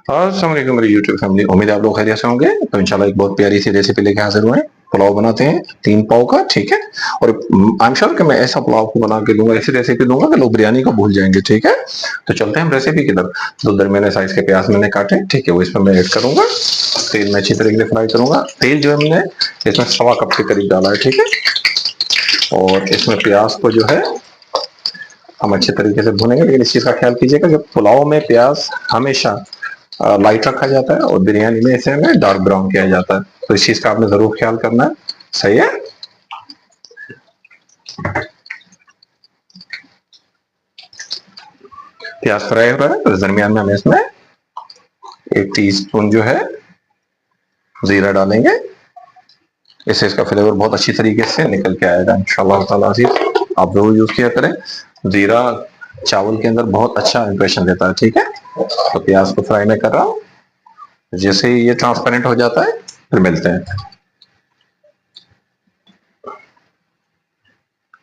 अस्सलाम वालेकुम मेरी यूट्यूब फैमिली, उम्मीद है आप लोग खैरियत से होंगे। तो इंशाल्लाह एक बहुत प्यारी सी रेसिपी लेके हाजिर हुए हैं। पुलाव बनाते हैं 3 पाव का, ठीक है। और आई एम श्योर कि मैं ऐसा पुलाव को बना के दूंगा, ऐसी रेसिपी दूंगा कि लोग बिरयानी को भूल जाएंगे, ठीक है। तो चलते हैं हम रेसिपी की तरफ। दो दरमियाने साइज के प्याज मैंने काटे, ठीक है, वो इसमें मैं ऐड करूंगा। तेल में अच्छी तरीके से फ्राई करूंगा। तेल जो है मैंने इसमें 1.25 कप के करीब डाला है, ठीक है। और इसमें प्याज को जो है हम अच्छे तरीके से भुनेंगे, लेकिन इस चीज का ख्याल कीजिएगा कि पुलाव में प्याज हमेशा लाइट रखा जाता है और बिरयानी में इसे हमें डार्क ब्राउन किया जाता है। तो इस चीज का आपने जरूर ख्याल करना है, सही है। प्याज फ्राई हो रहा है तो इस दरमियान में हम इसमें 1 टीस्पून जो है जीरा डालेंगे। इससे इसका फ्लेवर बहुत अच्छी तरीके से निकल के आएगा इंशाल्लाह ताला। आप जरूर यूज किया करें। जीरा चावल के अंदर बहुत अच्छा इंप्रेशन देता है, ठीक है। तो प्याज को फ्राई में कर रहा हूँ। जैसे ही ये ट्रांसपेरेंट हो जाता है फिर मिलते हैं।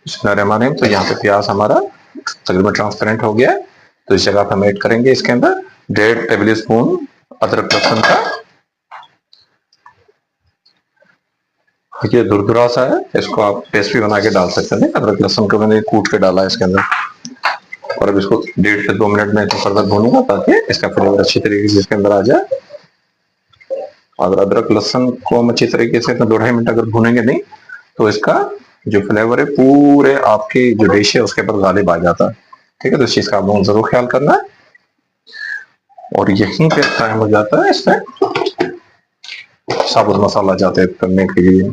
बिस्मिल्लाहिर्रहमानिर्रहीम। तो यहाँ पे प्याज हमारा तकरीबन ट्रांसपेरेंट हो गया है। तो इस जगह पे हम ऐड करेंगे इसके अंदर 1.5 टेबल स्पून अदरक लहसुन का। ये दुरदुरा सा है, इसको आप पेस्ट भी बना के डाल सकते हैं। अदरक लहसुन को मैंने कूट के डाला है इसके अंदर। और अब इसको 1.5 से 2 मिनट में फर्दर भूनूंगा ताकि इसका फ्लेवर अच्छी तरीके से इसके अंदर आ जाए। अगर अदरक लहसुन को हम अच्छी तरीके से 2-2.5 मिनट अगर भूनेंगे नहीं तो इसका जो फ्लेवर है पूरे आपकी जो डिश है उसके ऊपर गालिब आ जाता है, ठीक है। तो इस चीज का आप लोगों को जरूर ख्याल करना है। और यहीं पे टाइम हो जाता है इसमें साबुत मसाला जाते करने के लिए।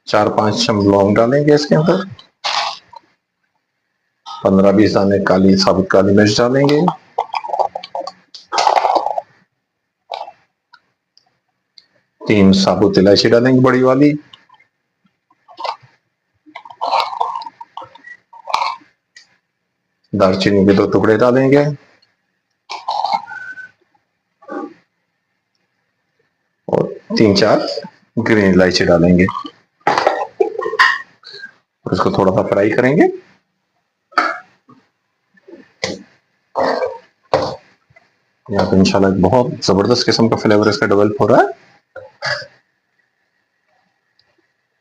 4-5 चम्मच लौंग डालेंगे इसके अंदर। 15-20 दाने साबुत काली मिर्च डालेंगे। 3 साबुत इलायची डालेंगे बड़ी वाली। दालचीनी के 2 टुकड़े डालेंगे। और 3-4 ग्रीन इलायची डालेंगे। और इसको थोड़ा सा फ्राई करेंगे। यहाँ पे इंशाल्लाह बहुत जबरदस्त किस्म का फ्लेवर इसका डेवलप हो रहा है,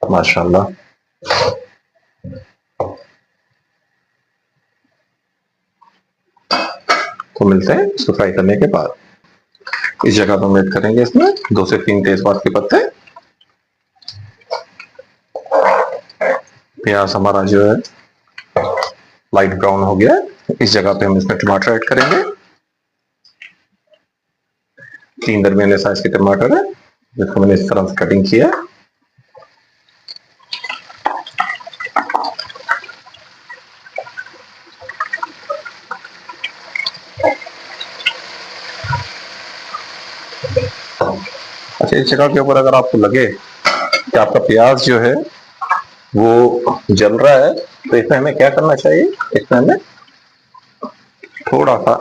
माशाल्लाह। तो मिलते हैं इसको फ्राई करने के बाद। इस जगह पर हम ऐड करेंगे इसमें 2 से 3 तेजपात के पत्ते। प्याज हमारा जो है लाइट ब्राउन हो गया है। इस जगह पे हम इसमें टमाटर ऐड करेंगे। 3 दरमियाने साइज के टमाटर है जिसको मैंने इस तरह से कटिंग किया। अच्छा, इस जगह के ऊपर अगर आपको लगे कि आपका प्याज जो है वो जल रहा है तो इसमें हमें क्या करना चाहिए, इसमें हमें थोड़ा सा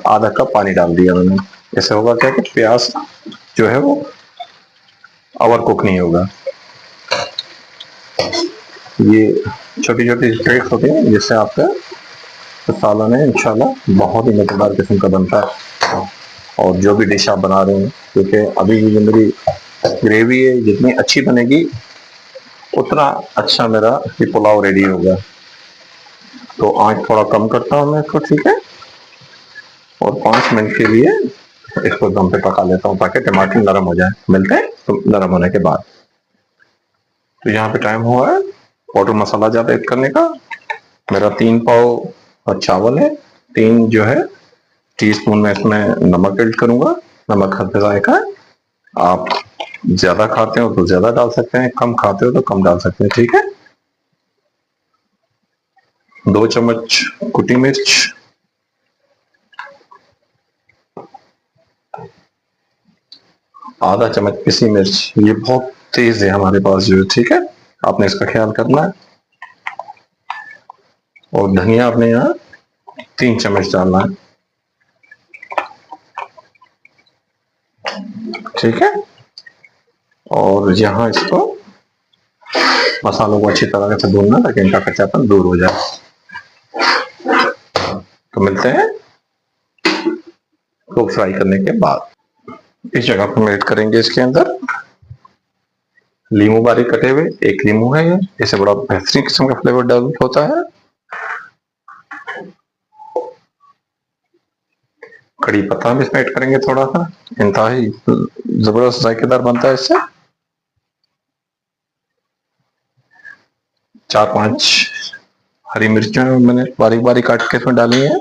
आधा कप पानी डाल दिया मैंने। इससे होगा क्या कि प्याज जो है वो ओवर कुक नहीं होगा। ये छोटी छोटी ट्रिक्स होती हैं जिससे आपका सालन है इंशाल्लाह बहुत ही मजेदार किस्म का बनता है। और जो भी डिश आप बना रहे हैं, क्योंकि अभी ये जो मेरी ग्रेवी है जितनी अच्छी बनेगी उतना अच्छा मेरा ये पुलाव रेडी होगा। तो आँच थोड़ा कम करता हूँ मैं इसको, ठीक है। और 5 मिनट के लिए इसको दम पे पका लेता हूँ ताकि टमाटर नरम हो जाए। मिलते हैं तो नरम होने के बाद। तो यहाँ पे टाइम हुआ है पाउडर मसाला ज्यादा ऐड करने का। मेरा 3 पाव और चावल है। 3 जो है टीस्पून में इसमें नमक ऐड करूंगा। नमक हद जायका है। आप ज्यादा खाते हो तो ज्यादा डाल सकते हैं, कम खाते हो तो कम डाल सकते हैं, ठीक है। 2 चम्मच कुटी मिर्च। आधा चम्मच पिसी मिर्च। ये बहुत तेज है हमारे पास जो है, ठीक है। आपने इसका ख्याल करना है। और धनिया आपने यहाँ 3 चम्मच डालना है, ठीक है। और यहाँ इसको मसालों को अच्छी तरह से भूनना ताकि इनका कच्चापन दूर हो जाए। तो मिलते हैं को फ्राई करने के बाद। इस जगह पर हम ऐड करेंगे इसके अंदर लीमू बारीक कटे हुए, एक लीमू है ये, इससे बड़ा बेहतरीन किस्म का फ्लेवर डेवलप होता है। कड़ी पत्ता हम इसमें ऐड करेंगे थोड़ा सा, इंतहाई जबरदस्त जायकेदार बनता है इससे। 4-5 हरी मिर्चें मैंने बारीक बारीक काट के इसमें डाली है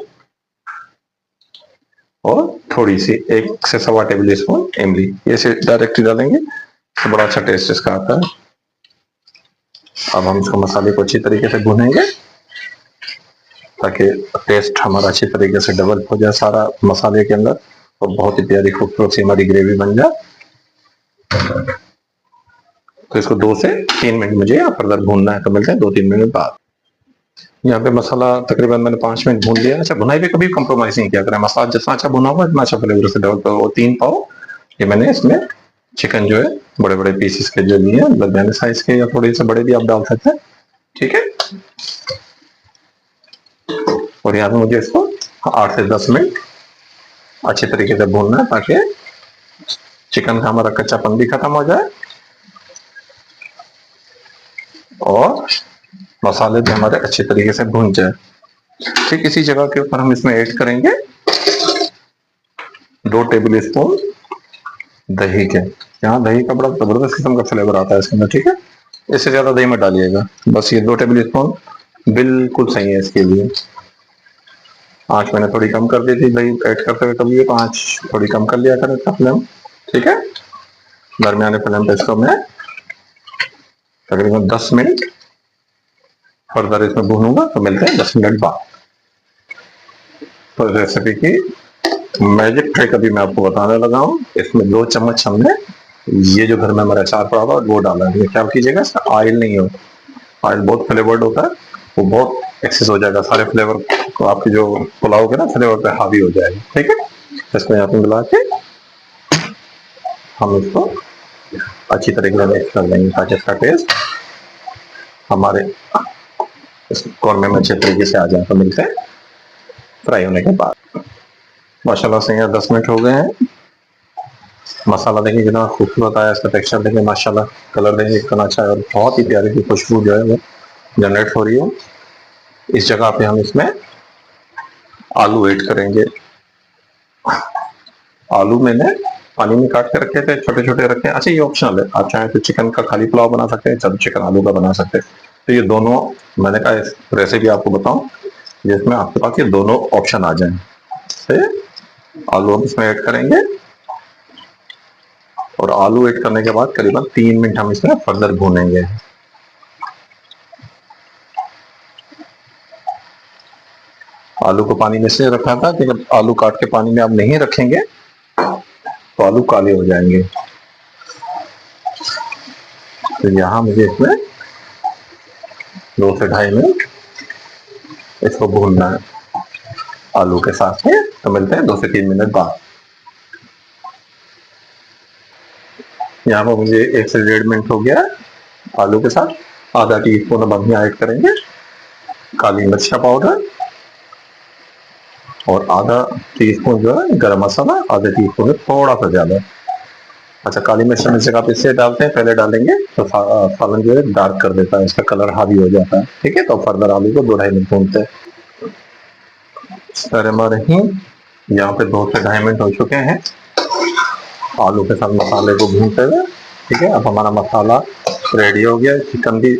और थोड़ी सी 1 से 1.25 टेबल स्पून इमली, ये से डायरेक्टली डालेंगे तो बड़ा अच्छा टेस्ट इसका आता है। अब हम इसको मसाले को अच्छी तरीके से भूनेंगे ताकि टेस्ट हमारा अच्छी तरीके से डेवलप हो जाए सारा मसाले के अंदर और बहुत ही प्यारी खूबसूरत सी हमारी ग्रेवी बन जाए। तो इसको 2 से 3 मिनट मुझे फर्दर भूनना है, तो मिलते हैं 2-3 मिनट बाद। यहाँ पे मसाला तकरीबन मैंने 5 मिनट भून लिया। अच्छा, भुनाई पे कभी कॉम्प्रोमाइज नहीं किया करें, मसाला जितना अच्छा भुना हुआ इतना अच्छा फ्लेवर से डेवलप होगा। 3 पाव ये मैंने इसमें चिकन जो है बड़े बड़े पीसेस के जो लिए दरमियाने साइज के या थोड़े से बड़े भी आप डाल सकते हैं, ठीक है। और यहाँ पे मुझे इसको 8 से 10 मिनट अच्छे तरीके से भूनना है ताकि चिकन का हमारा कच्चापन भी खत्म हो जाए और मसाले भी हमारे अच्छे तरीके से भून जाए। ठीक इसी जगह के ऊपर हम इसमें ऐड करेंगे 2 टेबल स्पून दही के। यहाँ दही का बड़ा जबरदस्त किस्म का फ्लेवर आता है इसके अंदर, ठीक है। इससे ज्यादा दही मत डालिएगा, बस ये 2 टेबल स्पून बिल्कुल सही है इसके लिए। आंच मैंने थोड़ी कम कर दी थी दही ऐड करते हुए, कभी तो आंच थोड़ी कम कर लिया करें फ्लेम, ठीक है। दरमियाने फ्लेम पे इसको मैं तकरीबन 10 मिनट फर्दर इसमें भूनूंगा, तो मिलते हैं 10 मिनट बाद। तो रेसिपी की मैजिक ट्रिक अभी मैं आपको बताने लगा हूँ। इसमें 2 चम्मच हमने ये जो घर में हमारा अचार पड़ा हुआ वो डाला है। क्या कीजिएगा, इसमें ऑयल नहीं हो, ऑयल बहुत फ्लेवर्ड होता है, वो बहुत एक्सेस हो जाएगा, सारे फ्लेवर को आपके जो पुलाव के ना फ्लेवर पे हावी हो जाएगा, ठीक है। इसको यहाँ पे मिला के हम इसको अच्छी तरीके से मिक्स कर देंगे ताकि इसका टेस्ट हमारे इस कौरमे में अच्छे तरीके से आ जाए। तो मिलते हैं फ्राई होने के बाद। माशाल्लाह से यहाँ 10 मिनट हो गए हैं। मसाला देखिए कितना खूबसूरत आया, इसका टेक्सचर देखिए माशाल्लाह, कलर देखिए कितना अच्छा है और बहुत ही प्यारी सी खुशबू जो है वो जनरेट हो रही है। इस जगह पे हम इसमें आलू ऐड करेंगे। आलू मैंने पानी में काट के रखे थे, छोटे छोटे रखे हैं। अच्छा, ये ऑप्शनल है, आप चाहें तो चिकन का खाली पुलाव बना सकते हैं, जब चिकन आलू का बना सकते हैं। तो ये दोनों मैंने कहा रेसिपी आपको बताऊं जिसमें आपके पास ये दोनों ऑप्शन आ जाए। आलू हम इसमें ऐड करेंगे और आलू ऐड करने के बाद करीबन 3 मिनट हम इसमें फर्दर भूनेंगे। आलू को पानी में से रखा था कि जब आलू काट के पानी में आप नहीं रखेंगे तो आलू काले हो जाएंगे। तो यहाँ मुझे इसमें 2 से 2.5 मिनट इसको भूनना है आलू के साथ में। तो मिलते हैं 2 से 3 मिनट बाद। यहाँ पर मुझे 1 से 1.5 मिनट हो गया आलू के साथ। आधा टीस्पून अब हम ऐड करेंगे काली मिर्च का पाउडर और आधा टीस्पून जो है गरम मसाला, आधा टीस्पून थोड़ा सा ज्यादा। अच्छा, काली मिर्च जगह आप इससे डालते हैं, पहले डालेंगे तो सालन जो है डार्क कर देता है, इसका कलर हावी हो जाता है, ठीक है। तो फर्दर आलू को 2-2.5 मिनट भूनते हैं। हमारे ही यहाँ पे 2 से 2.5 मिनट हो चुके हैं आलू के साथ मसाले को भूनते हुए, ठीक है। अब हमारा मसाला रेडी हो गया, चिकन भी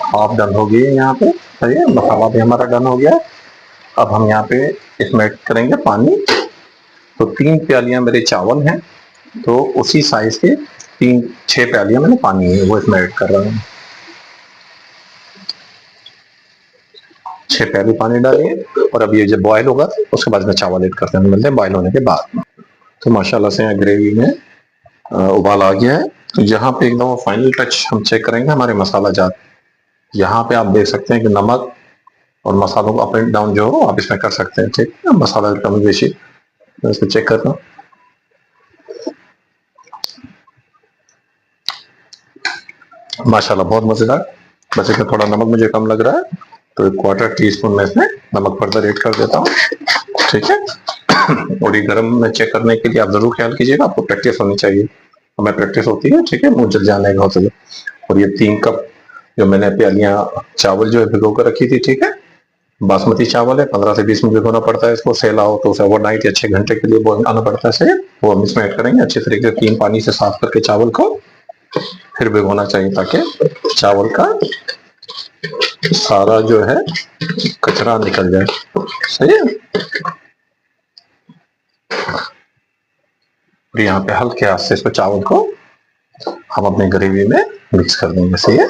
हाफ डन हो गई है यहाँ पे, सही है, मसाला भी हमारा डन हो गया। अब हम यहाँ पे इसमें ऐड करेंगे पानी। तो 3 प्यालियां मेरे चावल हैं, तो उसी साइज के 6 प्यालियां मैंने पानी है वो इसमें ऐड कर रहा हूँ। 6 प्याली पानी डालिए और अब ये जब बॉयल होगा उसके बाद में चावल ऐड करते हैं, मिलते हैं बॉयल होने के बाद। तो माशाल्लाह से यहाँ ग्रेवी में उबाल आ गया है। तो यहाँ पे एकदम फाइनल टच हम चेक करेंगे हमारे मसाला जात। यहाँ पे आप देख सकते हैं कि नमक और मसालों को अप एंड डाउन जो हो आप इसमें कर सकते हैं, ठीक है। मसाला कम बेशी मैं इसको चेक करता हूँ। माशाल्लाह बहुत मजेदार। बस इसमें थोड़ा नमक मुझे कम लग रहा है तो 1/4 टीस्पून में इसमें नमक फर्दर ऐड कर देता हूँ। ठीक है। और ये गर्म में चेक करने के लिए आप जरूर ख्याल कीजिएगा, आपको प्रैक्टिस होनी चाहिए, हमें प्रैक्टिस होती है, ठीक है, मुंह जल जाने का होता है। और ये 3 कप जो मैंने प्यालियां चावल जो है भिगो कर रखी थी, ठीक है, बासमती चावल है, 15 से 20 मिनट भिगोना पड़ता है इसको, सेला हो तो उसे ओवरनाइट या 6 घंटे के लिए बोलना पड़ता है, सही। वो हम इसमें ऐड करेंगे अच्छे तरीके से, 3 पानी से साफ करके चावल को फिर भिगोना चाहिए, ताकि चावल का सारा जो है कचरा निकल जाए, सही है। और यहाँ पे हल्के हाथ से इसको चावल को हम अपने ग्रेवी में मिक्स कर देंगे, सही है।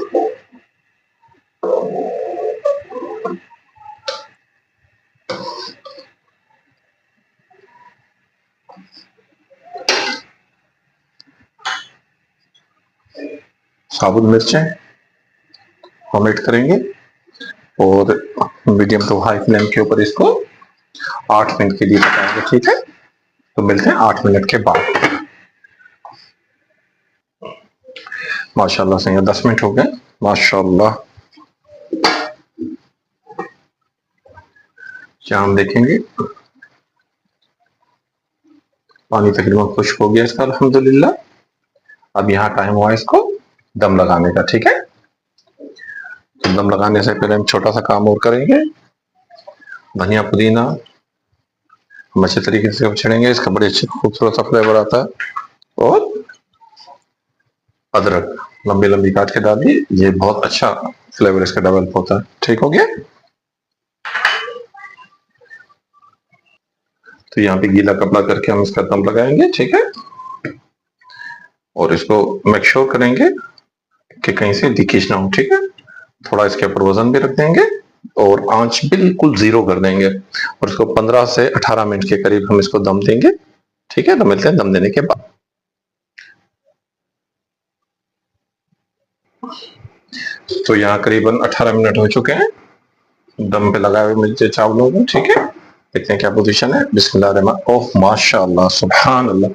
साबुत मिर्चें हम ऐड करेंगे और मीडियम टू हाई फ्लेम के ऊपर इसको 8 मिनट के लिए पकाएंगे, ठीक है। तो मिलते हैं 8 मिनट के बाद। माशाल्लाह से यहाँ 10 मिनट हो गए, माशाल्लाह। क्या हम देखेंगे पानी तकरीबन खुश्क हो गया इसका, अल्हम्दुलिल्लाह। अब यहाँ टाइम हुआ इसको दम लगाने का, ठीक है। तो दम लगाने से पहले हम छोटा सा काम और करेंगे, धनिया पुदीना हम अच्छे तरीके से छेड़ेंगे, इसका बड़े अच्छे खूबसूरत सा फ्लेवर आता है। और अदरक लंबी लंबी काट के डाल दी, ये बहुत अच्छा फ्लेवर इसका डेवलप होता है, ठीक हो गया। तो यहाँ पे गीला कपड़ा करके हम इसका दम लगाएंगे, ठीक है। और इसको मेक श्योर करेंगे कि कहीं से लीकेज ना हो, ठीक है। थोड़ा इसके ऊपर वजन भी रख देंगे और आंच बिल्कुल 0 कर देंगे और इसको 15 से 18 मिनट के करीब हम इसको दम देंगे, ठीक है। तो मिलते हैं दम देने के बाद। तो यहाँ करीबन 18 मिनट हो चुके हैं दम पे लगाए हुए मिर्चे चावलों को, ठीक है। देखते हैं क्या पोजीशन है। बिस्मिल्लाह रहमान, ओह माशाल्लाह, सुभान अल्लाह,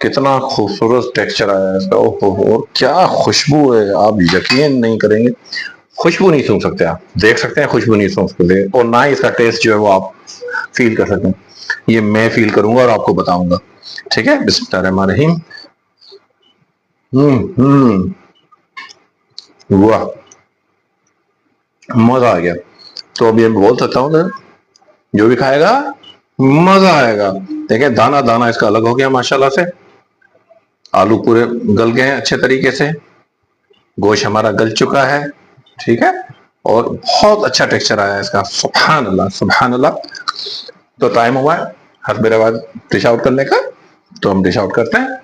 कितना खूबसूरत टेक्सचर आया है इसका, ओह क्या खुशबू है, आप यकीन नहीं करेंगे। खुशबू नहीं सूंघ सकते, आप देख सकते हैं, खुशबू नहीं सूंघ सकते, और ना ही इसका टेस्ट जो है वो आप फील कर सकते हैं, ये मैं फील करूंगा और आपको बताऊंगा, ठीक है। बिस्मिल्लाह रहमान रहीम। वाह, मजा आ गया। तो अभी मैं बोल सकता हूँ ना, जो भी खाएगा मजा आएगा। देखिए दाना दाना इसका अलग हो गया माशाल्लाह से, आलू पूरे गल गए हैं अच्छे तरीके से, गोश्त हमारा गल चुका है, ठीक है। और बहुत अच्छा टेक्सचर आया है इसका, सुभान अल्लाह सुभान अल्लाह। तो टाइम हुआ है हर मेरे बाद डिश आउट करने का, तो हम डिश आउट करते हैं।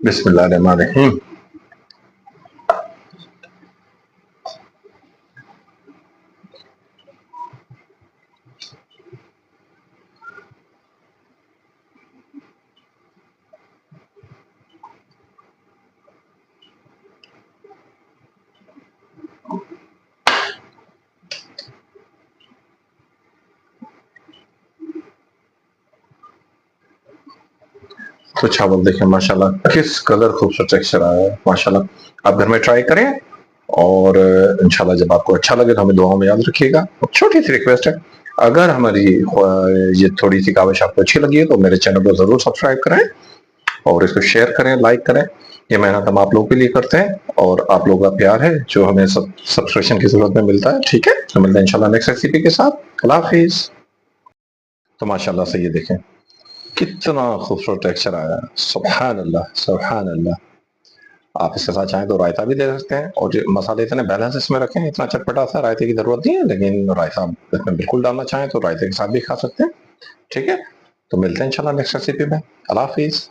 बिस्मिल्लाह रहमान रहीम। तो चावल देखें माशाल्लाह किस कलर खूबसूरत टेक्सचर आया है माशाल्लाह। आप घर में ट्राई करें और इंशाल्लाह जब आपको अच्छा लगे तो हमें दुआओं में याद रखिएगा। छोटी सी रिक्वेस्ट है, अगर हमारी ये थोड़ी सी काविश आपको अच्छी लगी है तो मेरे चैनल को जरूर सब्सक्राइब करें और इसको शेयर करें, लाइक करें। ये मेहनत हम आप लोगों के लिए करते हैं और आप लोगों का प्यार है जो हमें सब्सक्रिप्शन की जरूरत में मिलता है, ठीक है। तो मिलते हैं इंशाल्लाह नेक्स्ट रेसिपी के साथ। अल्लाह हाफिज। तो माशाल्लाह से ये देखें कितना खूबसूरत टेक्सचर आया है, सुभान अल्लाह सुभान अल्लाह। आप इसके साथ चाहें तो रायता भी दे सकते हैं, और जो मसाले इतने बैलेंस इसमें रखें, इतना चटपटा सा, रायते की जरूरत नहीं है, लेकिन रायता इसमें बिल्कुल डालना चाहें तो रायते के साथ भी खा सकते हैं, ठीक है। तो मिलते हैं इंशाल्लाह नेक्स्ट रेसिपी में। अल्लाह हाफिज।